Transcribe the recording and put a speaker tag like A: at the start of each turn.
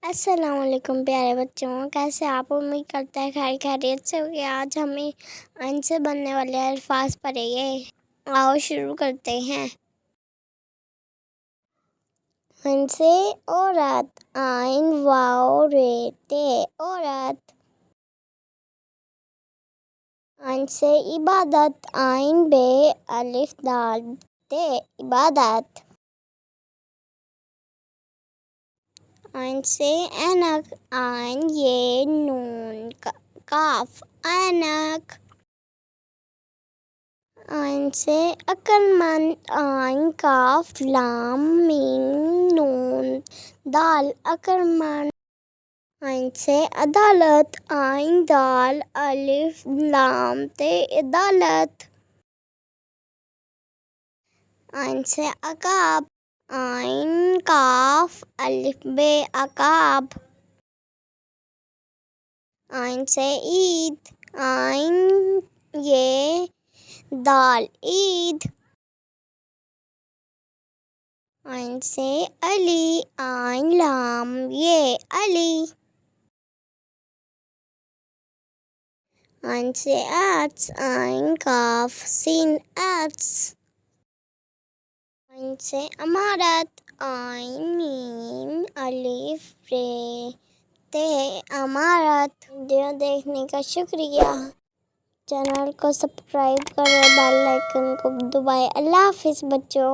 A: السلام علیکم پیارے بچوں، کیسے آپ؟ امید کرتے ہیں خیریت سے ہوگی۔ آج ہمیں عین سے بننے والے الفاظ پڑھیں گے۔ آؤ شروع کرتے ہیں۔ عین سے عورت، عین واو رے تے عورت۔ عین سے عبادت، عین بے الف دال تے عبادت۔ عین سے عینک، عین یہ نون کاف عینک۔ عین سے عقلمند، عین کاف لام میم نون دال عقلمند۔ عین سے عدالت، عین دال الف لام تے عدالت۔ عین سے عقاب، عین کاف الف بے عقاب۔ عین سے عید، عین یہ دال عید۔ عین سے علی، عین لام یہ علی۔ عین سے عدس، عین کاف سین عدس۔ عین سے امارت، عین میم الف رے تے امارت۔ ویڈیو دیکھنے کا شکریہ۔ چینل کو سبسکرائب کرو، بیل آئیکن کو دبائیں۔ اللہ حافظ بچوں۔